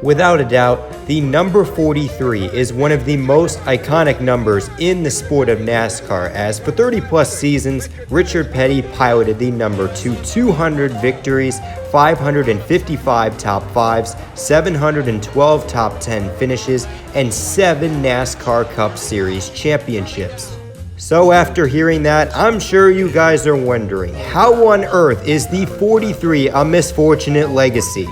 Without a doubt, the number 43 is one of the most iconic numbers in the sport of NASCAR, as for 30 plus seasons, Richard Petty piloted the number to 200 victories, 555 top 5s, 712 top 10 finishes, and 7 NASCAR Cup Series championships. So after hearing that, I'm sure you guys are wondering, how on earth is the 43 a misfortunate legacy?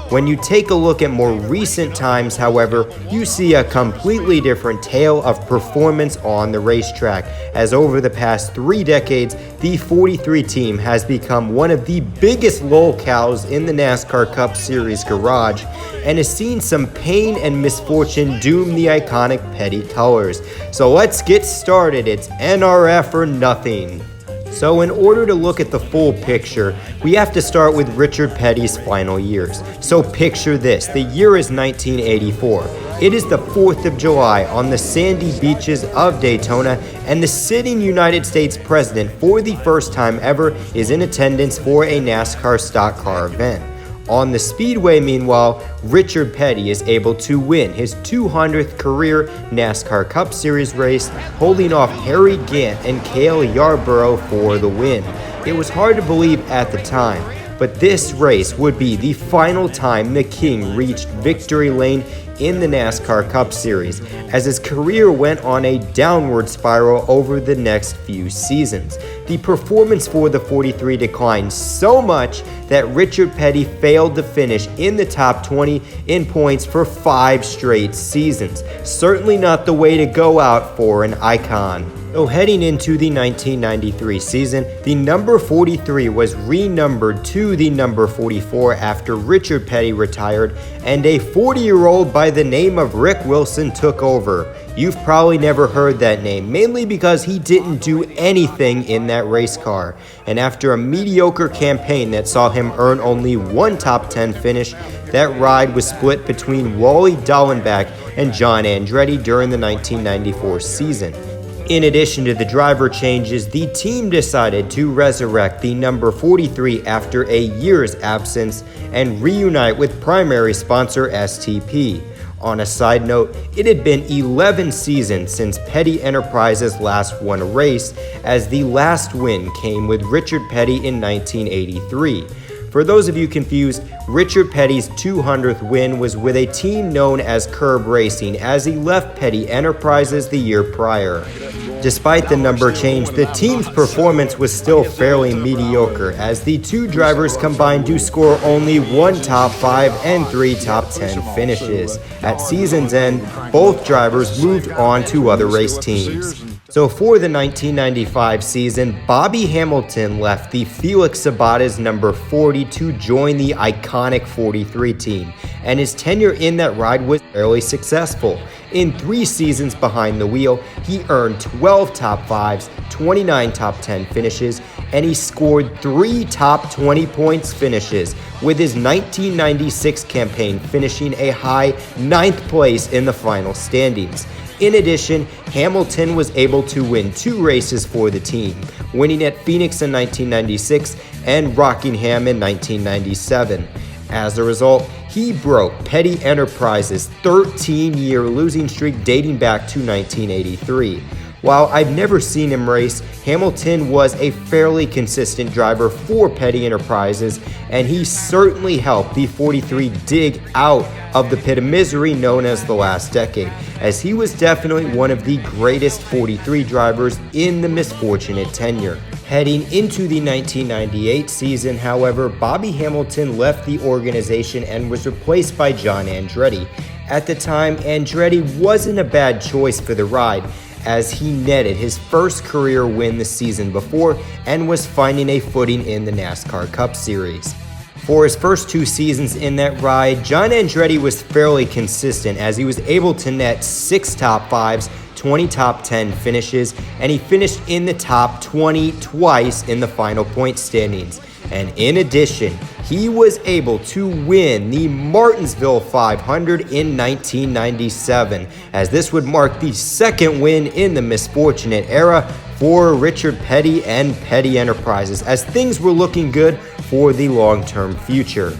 When you take a look at more recent times, however, you see a completely different tale of performance on the racetrack, as over the past 3 decades, the 43 team has become one of the biggest lolcows in the NASCAR Cup Series garage, and has seen some pain and misfortune doom the iconic Petty colors. So let's get started. It's NRF or nothing. So in order to look at the full picture, we have to start with Richard Petty's final years. So picture this, the year is 1984. It is the 4th of July on the sandy beaches of Daytona, and the sitting United States President for the first time ever is in attendance for a NASCAR stock car event. On the speedway, meanwhile, Richard Petty is able to win his 200th career NASCAR Cup Series race, holding off Harry Gant and Cale Yarborough for the win. It was hard to believe at the time, but this race would be the final time the King reached victory lane in the NASCAR Cup Series, as his career went on a downward spiral over the next few seasons. The performance for the 43 declined so much that Richard Petty failed to finish in the top 20 in points for 5 straight seasons. Certainly not the way to go out for an icon. So heading into the 1993 season, the number 43 was renumbered to the number 44 after Richard Petty retired, and a 40-year-old by the name of Rick Wilson took over. You've probably never heard that name, mainly because he didn't do anything in that race car. And after a mediocre campaign that saw him earn only 1 top 10 finish, that ride was split between Wally Dallenbach and John Andretti during the 1994 season. In addition to the driver changes, the team decided to resurrect the number 43 after a year's absence and reunite with primary sponsor STP. On a side note, it had been 11 seasons since Petty Enterprises last won a race, as the last win came with Richard Petty in 1983. For those of you confused, Richard Petty's 200th win was with a team known as Curb Racing, as he left Petty Enterprises the year prior. Despite the number change, the team's performance was still fairly mediocre, as the 2 drivers combined to score only 1 top 5 and 3 top 10 finishes. At season's end, both drivers moved on to other race teams. So for the 1995 season, Bobby Hamilton left the Felix Sabates number 40 to join the iconic 43 team, and his tenure in that ride was fairly successful. In 3 seasons behind the wheel, he earned 12 top 5s, 29 top 10 finishes, and he scored 3 top 20 points finishes, with his 1996 campaign finishing a high 9th place in the final standings. In addition, Hamilton was able to win 2 races for the team, winning at Phoenix in 1996 and Rockingham in 1997. As a result, he broke Petty Enterprises' 13-year losing streak dating back to 1983. While I've never seen him race, Hamilton was a fairly consistent driver for Petty Enterprises, and he certainly helped the 43 dig out of the pit of misery known as the last decade, as he was definitely one of the greatest 43 drivers in the misfortunate tenure. Heading into the 1998 season, however, Bobby Hamilton left the organization and was replaced by John Andretti. At the time, Andretti wasn't a bad choice for the ride, as he netted his first career win the season before and was finding a footing in the NASCAR Cup Series. For his first 2 seasons in that ride, John Andretti was fairly consistent, as he was able to net 6 top 5s, 20 top 10 finishes, and he finished in the top 20 twice in the final point standings. And in addition, he was able to win the Martinsville 500 in 1997, as this would mark the 2nd win in the misfortunate era for Richard Petty and Petty Enterprises, as things were looking good for the long-term future.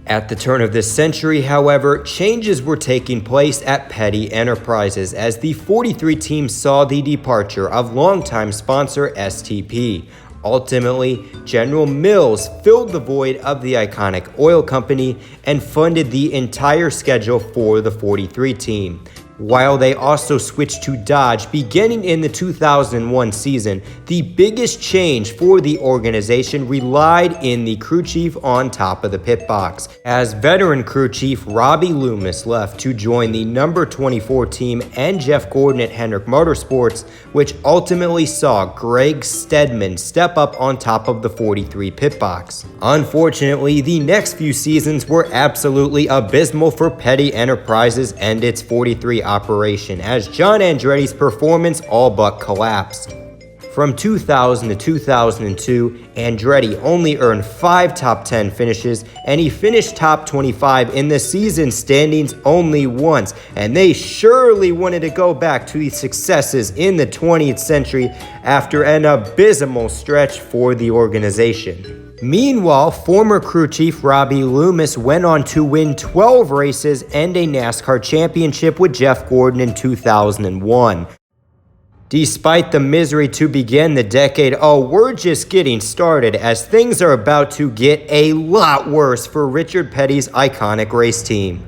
At the turn of this century, however, changes were taking place at Petty Enterprises as the 43 team saw the departure of longtime sponsor STP. Ultimately, General Mills filled the void of the iconic oil company and funded the entire schedule for the 43 team. While they also switched to Dodge beginning in the 2001 season, the biggest change for the organization relied in the crew chief on top of the pit box, as veteran crew chief Robbie Loomis left to join the number 24 team and Jeff Gordon at Hendrick Motorsports, which ultimately saw Greg Stedman step up on top of the 43 pit box. Unfortunately, the next few seasons were absolutely abysmal for Petty Enterprises and its 43 operation, as John Andretti's performance all but collapsed. From 2000 to 2002, Andretti only earned 5 top 10 finishes, and he finished top 25 in the season standings only once, and they surely wanted to go back to the successes in the 20th century after an abysmal stretch for the organization. Meanwhile, former crew chief Robbie Loomis went on to win 12 races and a NASCAR championship with Jeff Gordon in 2001. Despite the misery to begin the decade, we're just getting started, as things are about to get a lot worse for Richard Petty's iconic race team.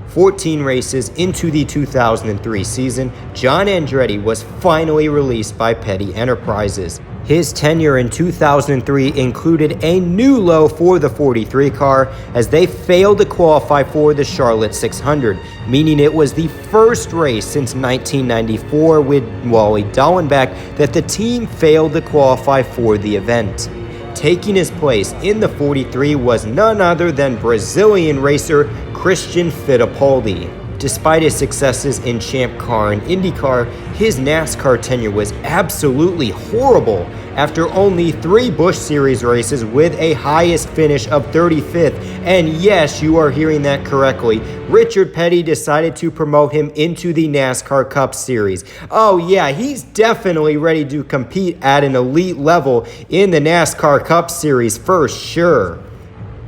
14 races into the 2003 season, John Andretti was finally released by Petty Enterprises. His tenure in 2003 included a new low for the 43 car, as they failed to qualify for the Charlotte 600, meaning it was the first race since 1994 with Wally Dallenbach that the team failed to qualify for the event. Taking his place in the 43 was none other than Brazilian racer Christian Fittipaldi. Despite his successes in Champ Car and IndyCar, his NASCAR tenure was absolutely horrible. After only 3 Busch Series races with a highest finish of 35th, and yes, you are hearing that correctly, Richard Petty decided to promote him into the NASCAR Cup Series. Oh yeah, he's definitely ready to compete at an elite level in the NASCAR Cup Series for sure.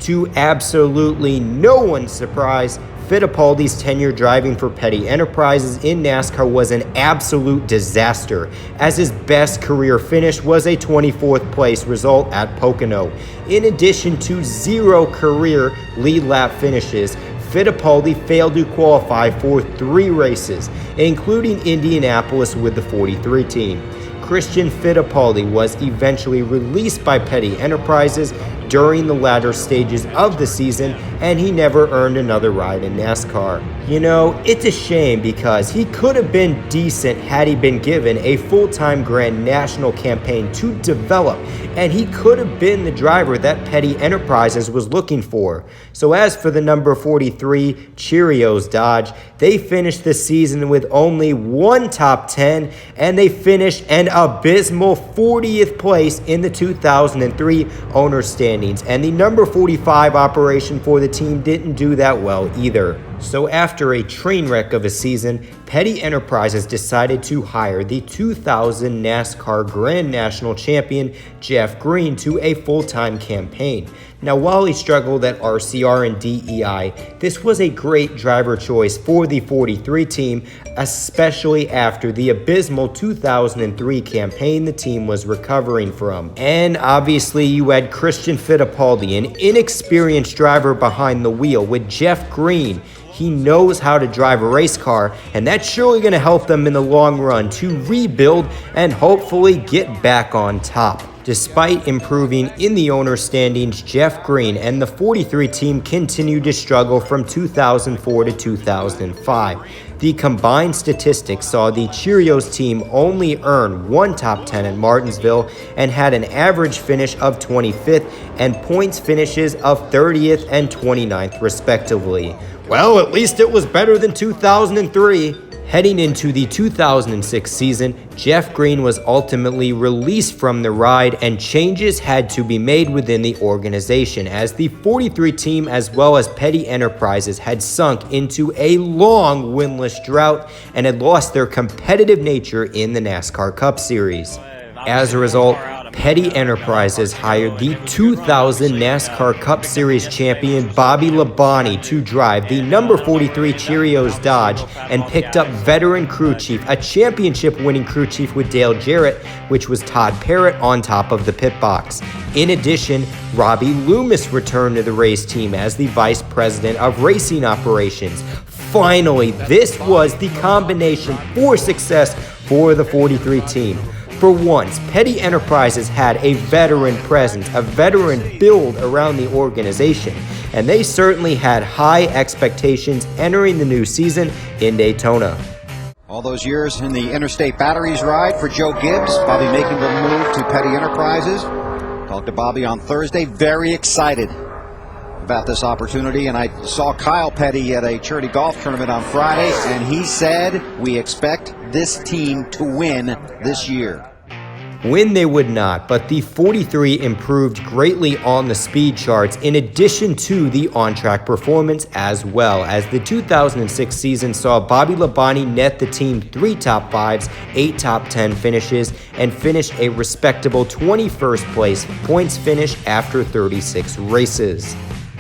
To absolutely no one's surprise, Fittipaldi's tenure driving for Petty Enterprises in NASCAR was an absolute disaster, as his best career finish was a 24th place result at Pocono. In addition to 0 career lead lap finishes, Fittipaldi failed to qualify for 3 races, including Indianapolis with the 43 team. Christian Fittipaldi was eventually released by Petty Enterprises during the latter stages of the season, and he never earned another ride in NASCAR. You know, it's a shame because he could have been decent had he been given a full-time Grand National campaign to develop, and he could have been the driver that Petty Enterprises was looking for. So as for the number 43 Cheerios Dodge, they finished the season with only 1 top 10, and they finished an abysmal 40th place in the 2003 owner standings, and the number 45 operation for the team didn't do that well either. So after a train wreck of a season, Petty Enterprises decided to hire the 2000 NASCAR Grand National Champion Jeff Green to a full-time campaign. Now, while he struggled at RCR and DEI, this was a great driver choice for the 43 team, especially after the abysmal 2003 campaign the team was recovering from. And obviously, you had Christian Fittipaldi, an inexperienced driver behind the wheel, with Jeff Green. He knows how to drive a race car, and that's surely going to help them in the long run to rebuild and hopefully get back on top. Despite improving in the owner standings, Jeff Green and the 43 team continued to struggle from 2004 to 2005. The combined statistics saw the Cheerios team only earn 1 top 10 at Martinsville and had an average finish of 25th and points finishes of 30th and 29th respectively. Well, at least it was better than 2003. Heading into the 2006 season, Jeff Green was ultimately released from the ride, and changes had to be made within the organization as the 43 team as well as Petty Enterprises had sunk into a long winless drought and had lost their competitive nature in the NASCAR Cup Series. As a result, Petty Enterprises hired the 2000 NASCAR Cup Series champion Bobby Labonte to drive the number 43 Cheerios Dodge and picked up veteran crew chief, a championship-winning crew chief with Dale Jarrett, which was Todd Parrott, on top of the pit box. In addition, Robbie Loomis returned to the race team as the vice president of racing operations. Finally, this was the combination for success for the 43 team. For once, Petty Enterprises had a veteran presence, a veteran build around the organization, and they certainly had high expectations entering the new season in Daytona. All those years in the Interstate Batteries ride for Joe Gibbs. Bobby making the move to Petty Enterprises. Talked to Bobby on Thursday, very excited about this opportunity, and I saw Kyle Petty at a charity golf tournament on Friday, and he said, we expect this team to win this year. Win they would not, but the 43 improved greatly on the speed charts in addition to the on-track performance, as well as the 2006 season saw Bobby Labonte net the team 3 top 5s, 8 top 10 finishes, and finished a respectable 21st place points finish after 36 races.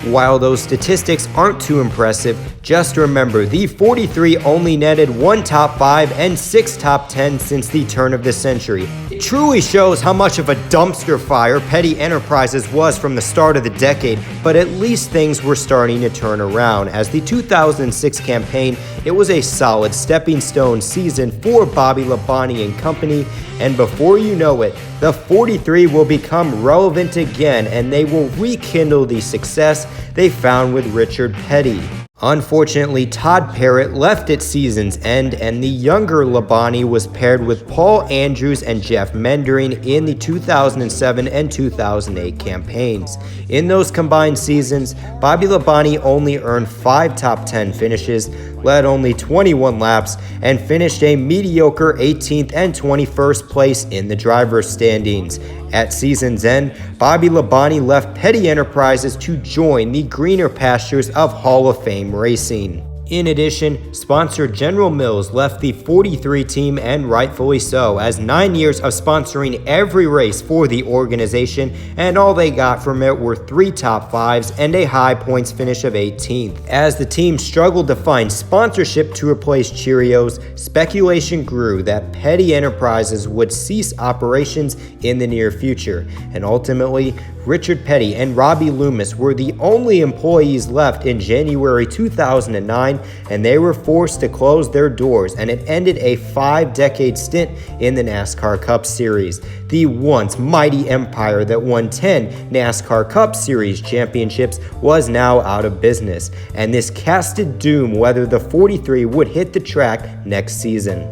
While those statistics aren't too impressive, just remember the 43 only netted 1 top 5 and 6 top 10 since the turn of the century. It truly shows how much of a dumpster fire Petty Enterprises was from the start of the decade, but at least things were starting to turn around. As the 2006 campaign, it was a solid stepping stone season for Bobby Labonte and company, and before you know it, the 43 will become relevant again, and they will rekindle the success they found with Richard Petty. Unfortunately, Todd Parrott left at season's end, and the younger Labonte was paired with Paul Andrews and Jeff Mendering in the 2007 and 2008 campaigns. In those combined seasons, Bobby Labonte only earned 5 top 10 finishes, led only 21 laps, and finished a mediocre 18th and 21st place in the driver's standings. At season's end, Bobby Labonte left Petty Enterprises to join the greener pastures of Hall of Fame racing. In addition, sponsor General Mills left the 43 team, and rightfully so, as 9 years of sponsoring every race for the organization, and all they got from it were 3 top 5s and a high points finish of 18th. As the team struggled to find sponsorship to replace Cheerios, speculation grew that Petty Enterprises would cease operations in the near future, and ultimately, Richard Petty and Robbie Loomis were the only employees left in January 2009, and they were forced to close their doors, and it ended a 5-decade stint in the NASCAR Cup Series. The once mighty empire that won 10 NASCAR Cup Series championships was now out of business, and this casted doom whether the 43 would hit the track next season.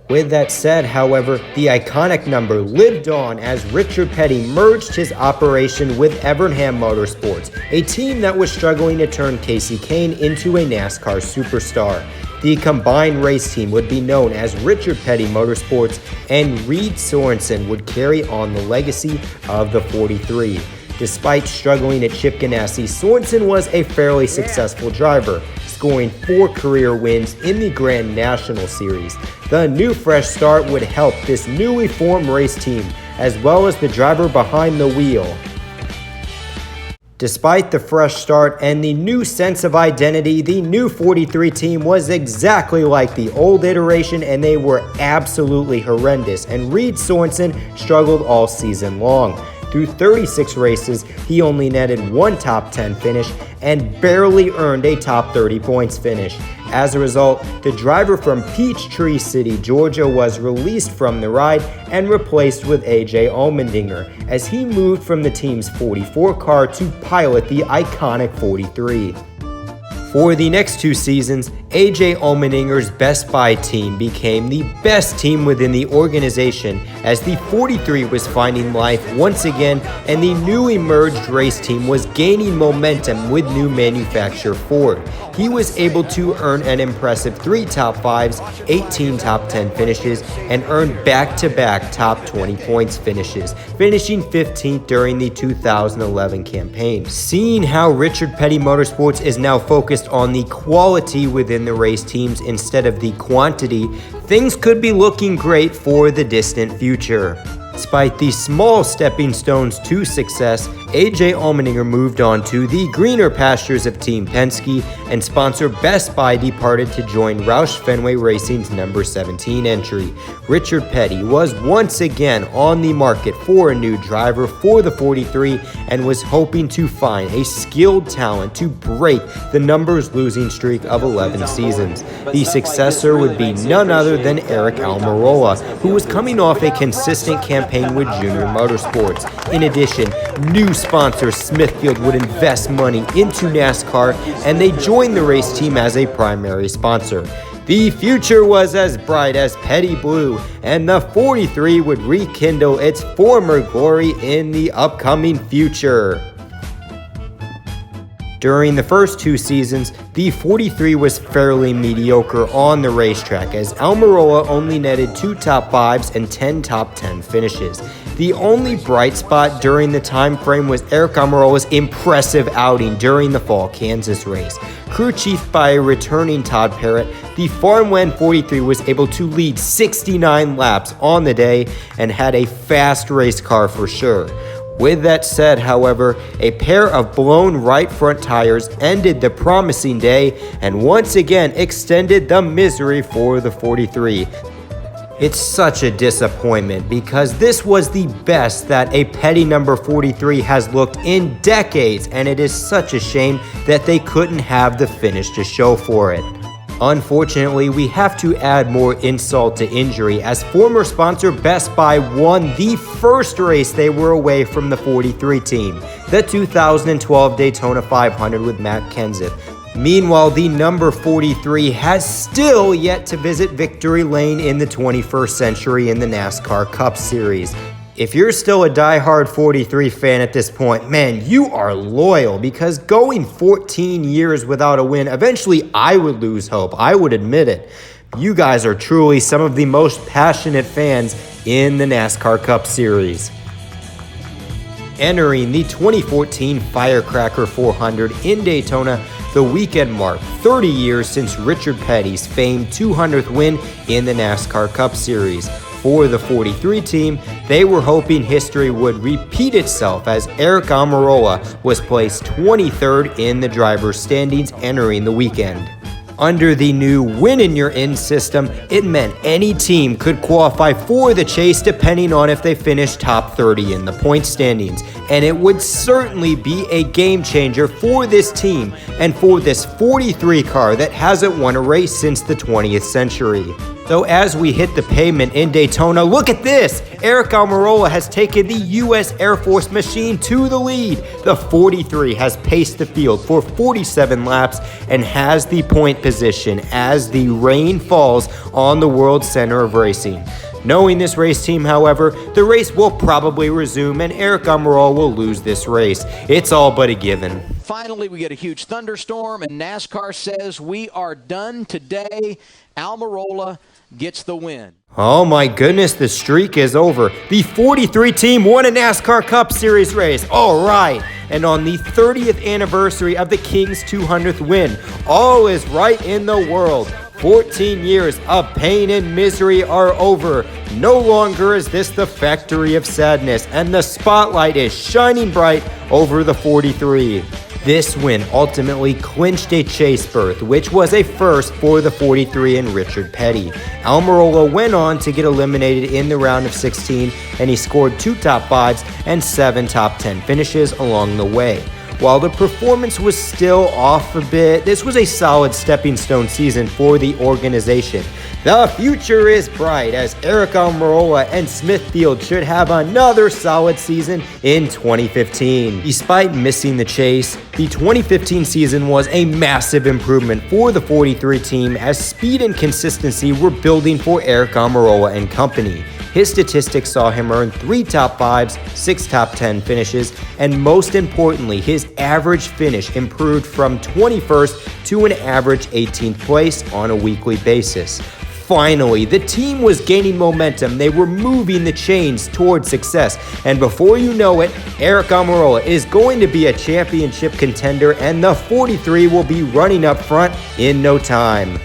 With that said, however, the iconic number lived on as Richard Petty merged his operation with Evernham Motorsports, a team that was struggling to turn Casey Kane into a NASCAR superstar. The combined race team would be known as Richard Petty Motorsports, and Reed Sorensen would carry on the legacy of the 43. Despite struggling at Chip Ganassi, Sorensen was a fairly successful driver, scoring 4 career wins in the Grand National Series. The new fresh start would help this newly formed race team, as well as the driver behind the wheel. Despite the fresh start and the new sense of identity, the new 43 team was exactly like the old iteration, and they were absolutely horrendous, and Reed Sorensen struggled all season long. Through 36 races, he only netted 1 top 10 finish and barely earned a top 30 points finish. As a result, the driver from Peachtree City, Georgia was released from the ride and replaced with AJ Allmendinger, as he moved from the team's 44 car to pilot the iconic 43. For the next 2 seasons, AJ Allmendinger's Best Buy team became the best team within the organization, as the 43 was finding life once again, and the newly merged race team was gaining momentum with new manufacturer Ford. He was able to earn an impressive 3 top 5s, 18 top 10 finishes, and earned back-to-back top 20 points finishes, finishing 15th during the 2011 campaign. Seeing how Richard Petty Motorsports is now focused on the quality within in the race teams instead of the quantity, things could be looking great for the distant future. Despite these small stepping stones to success, AJ Allmendinger moved on to the greener pastures of Team Penske, and sponsor Best Buy departed to join Roush Fenway Racing's number 17 entry. Richard Petty was once again on the market for a new driver for the 43 and was hoping to find a skilled talent to break the numbers losing streak of 11 seasons. The successor would be none other than Aric Almirola, who was coming off a consistent campaign with Junior Motorsports. In addition, new sponsor Smithfield would invest money into NASCAR, and they joined the race team as a primary sponsor. The future was as bright as Petty Blue, and the 43 would rekindle its former glory in the upcoming future. During the first two seasons, the 43 was fairly mediocre on the racetrack, as Almirola only netted 2 top 5s and 10 top 10 finishes. The only bright spot during the time frame was Aric Almirola's impressive outing during the Fall Kansas race. Crew chief by a returning Todd Parrott, the Farmland 43 was able to lead 69 laps on the day and had a fast race car for sure. With that said, however, a pair of blown right front tires ended the promising day and once again extended the misery for the 43. It's such a disappointment because this was the best that a Petty number 43 has looked in decades, and it is such a shame that they couldn't have the finish to show for it. Unfortunately, we have to add more insult to injury as former sponsor Best Buy won the first race they were away from the 43 team, the 2012 Daytona 500 with Matt Kenseth. Meanwhile, the number 43 has still yet to visit victory lane in the 21st century in the NASCAR Cup Series. If you're still a diehard 43 fan at this point, man, you are loyal, because going 14 years without a win, eventually I would lose hope. I would admit it. You guys are truly some of the most passionate fans in the NASCAR Cup Series. Entering the 2014 Firecracker 400 in Daytona, the weekend marked 30 years since Richard Petty's famed 200th win in the NASCAR Cup Series. For the 43 team, they were hoping history would repeat itself as Aric Almirola was placed 23rd in the driver's standings entering the weekend. Under the new win in your in system, it meant any team could qualify for the chase depending on if they finished top 30 in the point standings, and it would certainly be a game changer for this team and for this 43 car that hasn't won a race since the 20th century. So as we hit the pavement in Daytona, look at this! Aric Almirola has taken the U.S. Air Force machine to the lead. The 43 has paced the field for 47 laps and has the point position as the rain falls on the World Center of Racing. Knowing this race team, however, the race will probably resume and Aric Almirola will lose this race. It's all but a given. Finally, we get a huge thunderstorm, and NASCAR says we are done today. Almirola gets the win. Oh my goodness, the streak is over. The 43 team won a NASCAR Cup Series race. All right. And on the 30th anniversary of the King's 200th win, all is right in the world. 14 years of pain and misery are over. No longer is this the factory of sadness, and the spotlight is shining bright over the 43. This win ultimately clinched a chase berth, which was a first for the 43 and Richard Petty. Almirola went on to get eliminated in the round of 16, and he scored 2 top 5s and 7 top 10 finishes along the way. While the performance was still off a bit, this was a solid stepping stone season for the organization. The future is bright as Aric Almirola and Smithfield should have another solid season in 2015. Despite missing the chase, the 2015 season was a massive improvement for the 43 team as speed and consistency were building for Aric Almirola and company. His statistics saw him earn 3 top 5s, 6 top 10 finishes, and most importantly, his average finish improved from 21st to an average 18th place on a weekly basis. finally, the team was gaining momentum. They were moving the chains towards success. And before you know it, Aric Almirola is going to be a championship contender, and the 43 will be running up front in no time.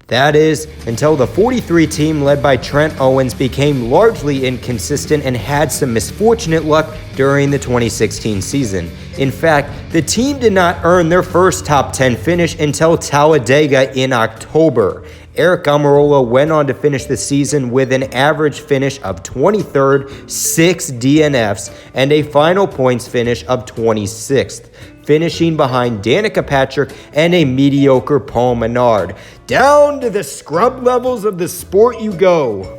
That is, until the 43 team led by Trent Owens became largely inconsistent and had some misfortunate luck during the 2016 season. In fact, the team did not earn their first top 10 finish until Talladega in October. Aric Almirola went on to finish the season with an average finish of 23rd, 6 DNFs, and a final points finish of 26th, finishing behind Danica Patrick and a mediocre Paul Menard. Down to the scrub levels of the sport you go.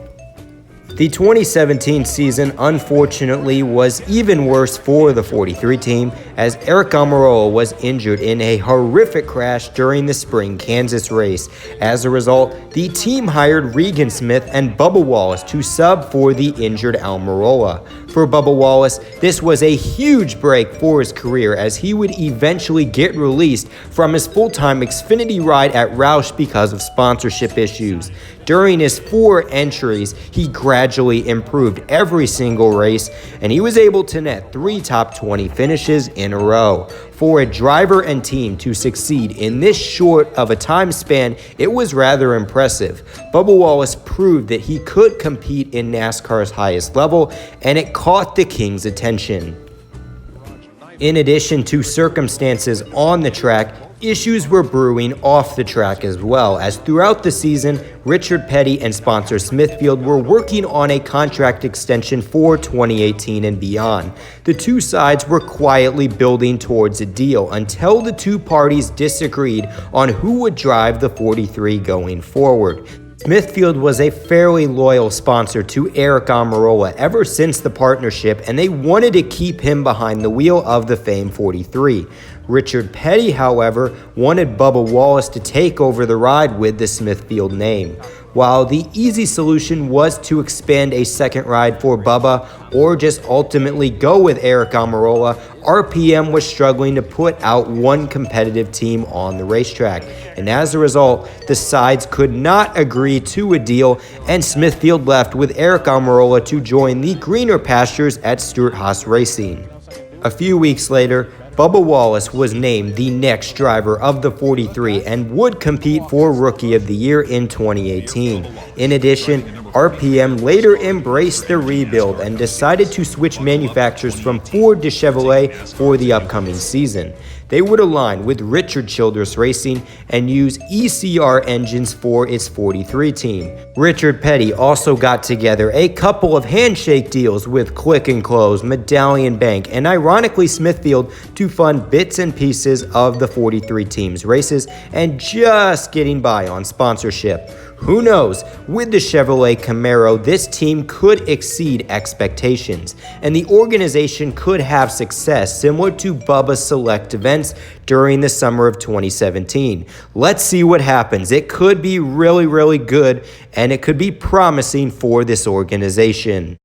The 2017 season, unfortunately, was even worse for the 43 team, as Aric Almirola was injured in a horrific crash during the spring Kansas race. As a result, the team hired Regan Smith and Bubba Wallace to sub for the injured Almirola. For Bubba Wallace, this was a huge break for his career, as he would eventually get released from his full-time Xfinity ride at Roush because of sponsorship issues. During his 4 entries, he gradually improved every single race, and he was able to net 3 top 20 finishes in a row. For a driver and team to succeed in this short of a time span, it was rather impressive. Bubba Wallace proved that he could compete in NASCAR's highest level, and it caught the King's attention. In addition to circumstances on the track, issues were brewing off the track as well, as throughout the season, Richard Petty and sponsor Smithfield were working on a contract extension for 2018 and beyond. The two sides were quietly building towards a deal until the two parties disagreed on who would drive the 43 going forward. Smithfield was a fairly loyal sponsor to Aric Almirola ever since the partnership, and they wanted to keep him behind the wheel of the famed 43. Richard Petty, however, wanted Bubba Wallace to take over the ride with the Smithfield name. While the easy solution was to expand a second ride for Bubba or just ultimately go with Aric Almirola, RPM was struggling to put out one competitive team on the racetrack. And as a result, the sides could not agree to a deal, and Smithfield left with Aric Almirola to join the greener pastures at Stewart-Haas Racing. A few weeks later, Bubba Wallace was named the next driver of the 43 and would compete for Rookie of the Year in 2018. In addition, RPM later embraced the rebuild and decided to switch manufacturers from Ford to Chevrolet for the upcoming season. They would align with Richard Childress Racing and use ECR engines for its 43 team. Richard Petty also got together a couple of handshake deals with Click and Close, Medallion Bank, and ironically Smithfield to fund bits and pieces of the 43 team's races and just getting by on sponsorship. Who knows, with the Chevrolet Camaro, this team could exceed expectations, and the organization could have success similar to Bubba's select events during the summer of 2017. Let's see what happens. It could be really good, and it could be promising for this organization.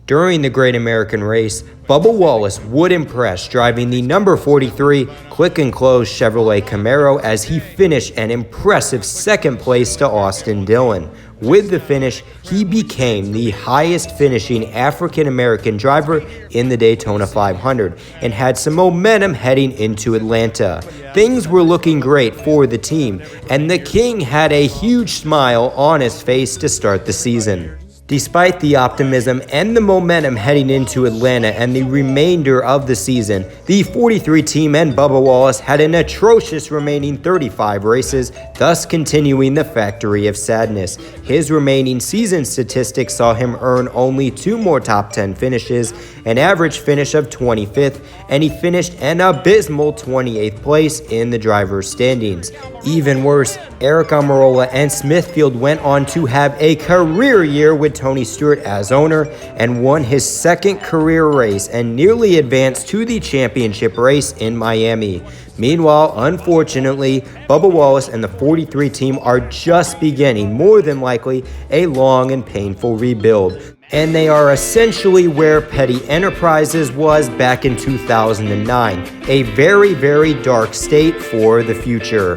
During the Great American Race, Bubba Wallace would impress, driving the number 43 Click and Close Chevrolet Camaro as he finished an impressive second place to Austin Dillon. With the finish, he became the highest finishing African-American driver in the Daytona 500 and had some momentum heading into Atlanta. Things were looking great for the team, and the King had a huge smile on his face to start the season. Despite the optimism and the momentum heading into Atlanta and the remainder of the season, the 43 team and Bubba Wallace had an atrocious remaining 35 races, thus continuing the factory of sadness. His remaining season statistics saw him earn only 2 more top 10 finishes, an average finish of 25th, and he finished an abysmal 28th place in the driver's standings. Even worse, Aric Almirola and Smithfield went on to have a career year with Tony Stewart as owner and won his second career race and nearly advanced to the championship race in Miami. Meanwhile, unfortunately, Bubba Wallace and the 43 team are just beginning, more than likely, a long and painful rebuild. And they are essentially where Petty Enterprises was back in 2009, a very dark state for the future.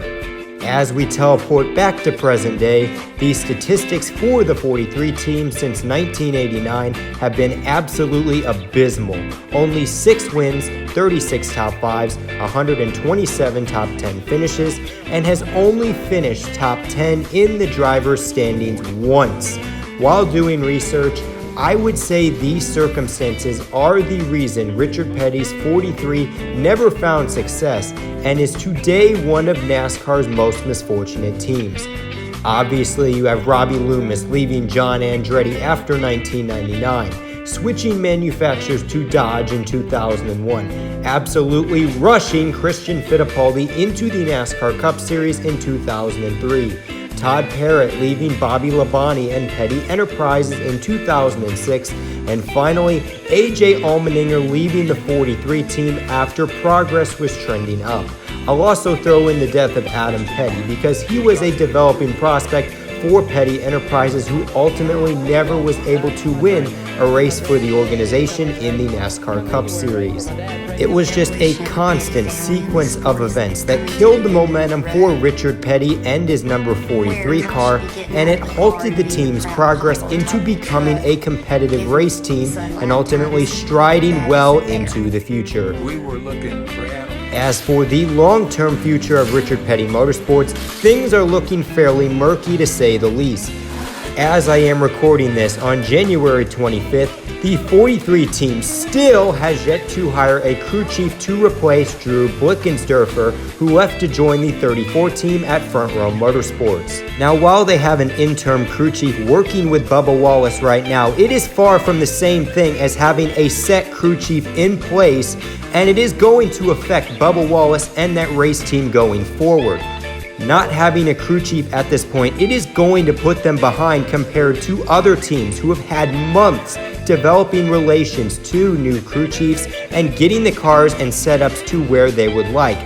As we teleport back to present day, the statistics for the 43 team since 1989 have been absolutely abysmal. Only 6 wins, 36 top 5s, 127 top 10 finishes, and has only finished top 10 in the driver's standings once. While doing research, I would say these circumstances are the reason Richard Petty's 43 never found success and is today one of NASCAR's most misfortunate teams. Obviously, you have Robbie Loomis leaving John Andretti after 1999, switching manufacturers to Dodge in 2001, absolutely rushing Christian Fittipaldi into the NASCAR Cup Series in 2003, Todd Parrott leaving Bobby Labonte and Petty Enterprises in 2006, and finally AJ Allmendinger leaving the 43 team after progress was trending up. I'll also throw in the death of Adam Petty because he was a developing prospect for Petty Enterprises who ultimately never was able to win a race for the organization in the NASCAR Cup Series. It was just a constant sequence of events that killed the momentum for Richard Petty and his number 43 car, and it halted the team's progress into becoming a competitive race team and ultimately striding well into the future. As for the long-term future of Richard Petty Motorsports, things are looking fairly murky to say the least. As I am recording this on January 25th, the 43 team still has yet to hire a crew chief to replace Drew Blickensderfer, who left to join the 34 team at Front Row Motorsports. Now, while they have an interim crew chief working with Bubba Wallace right now, it is far from the same thing as having a set crew chief in place, and it is going to affect Bubba Wallace and that race team going forward. Not having a crew chief at this point, it is going to put them behind compared to other teams who have had months developing relations to new crew chiefs and getting the cars and setups to where they would like.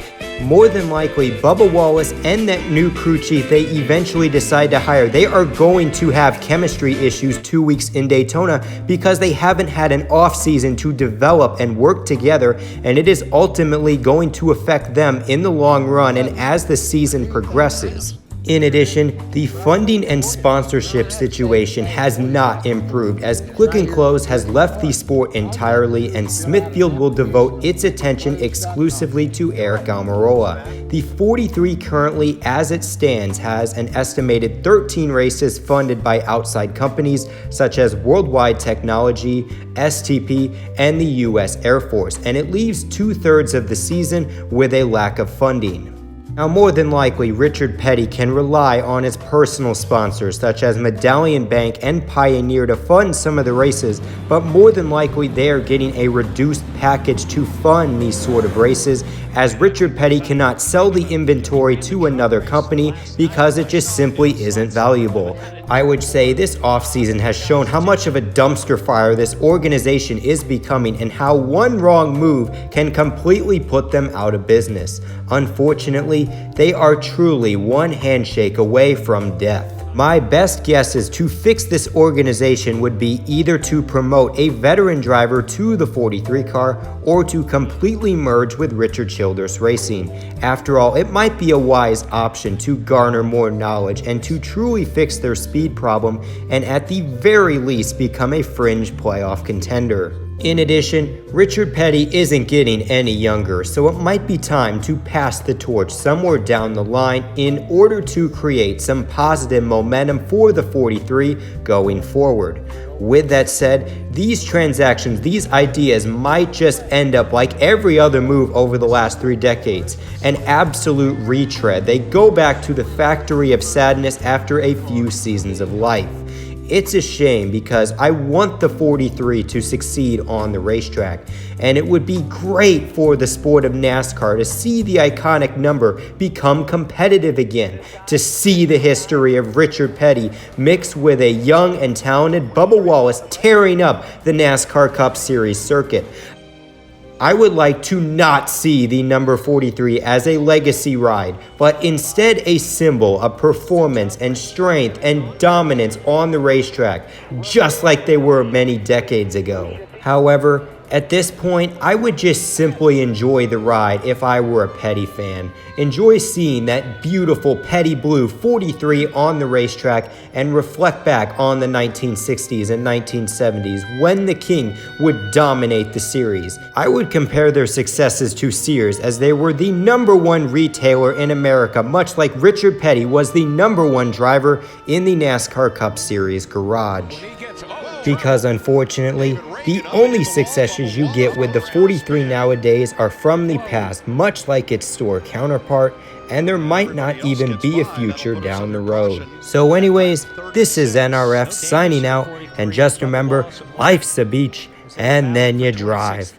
More than likely, Bubba Wallace and that new crew chief they eventually decide to hire, they are going to have chemistry issues 2 weeks in Daytona because they haven't had an off season to develop and work together, and it is ultimately going to affect them in the long run and as the season progresses. In addition, the funding and sponsorship situation has not improved as Click and Close has left the sport entirely and Smithfield will devote its attention exclusively to Aric Almirola. The 43 currently, as it stands, has an estimated 13 races funded by outside companies such as Worldwide Technology, STP, and the U.S. Air Force, and it leaves 2/3 of the season with a lack of funding. Now, more than likely, Richard Petty can rely on his personal sponsors such as Medallion Bank and Pioneer to fund some of the races, but more than likely they are getting a reduced package to fund these sort of races, as Richard Petty cannot sell the inventory to another company because it just simply isn't valuable. I would say this offseason has shown how much of a dumpster fire this organization is becoming and how one wrong move can completely put them out of business. Unfortunately, they are truly one handshake away from death. My best guesses to fix this organization would be either to promote a veteran driver to the 43 car or to completely merge with Richard Childress Racing. After all, it might be a wise option to garner more knowledge and to truly fix their speed problem and at the very least become a fringe playoff contender. In addition, Richard Petty isn't getting any younger, so it might be time to pass the torch somewhere down the line in order to create some positive momentum for the 43 going forward. With that said, these transactions, these ideas might just end up like every other move over the last 3 decades, an absolute retread. They go back to the factory of sadness after a few seasons of life. It's a shame because I want the 43 to succeed on the racetrack, and it would be great for the sport of NASCAR to see the iconic number become competitive again, to see the history of Richard Petty mixed with a young and talented Bubba Wallace tearing up the NASCAR Cup Series circuit. I would like to not see the number 43 as a legacy ride, but instead a symbol of performance and strength and dominance on the racetrack, just like they were many decades ago. However, At this point, I would just simply enjoy the ride if I were a Petty fan. Enjoy seeing that beautiful Petty Blue 43 on the racetrack and reflect back on the 1960s and 1970s when the King would dominate the series. I would compare their successes to Sears, as they were the #1 retailer in America, much like Richard Petty was the #1 driver in the NASCAR Cup Series garage. Because unfortunately, the only successes you get with the 43 nowadays are from the past, much like its store counterpart, and there might not even be a future down the road. So anyways, this is NRF signing out, and just remember, life's a beach, and then you drive.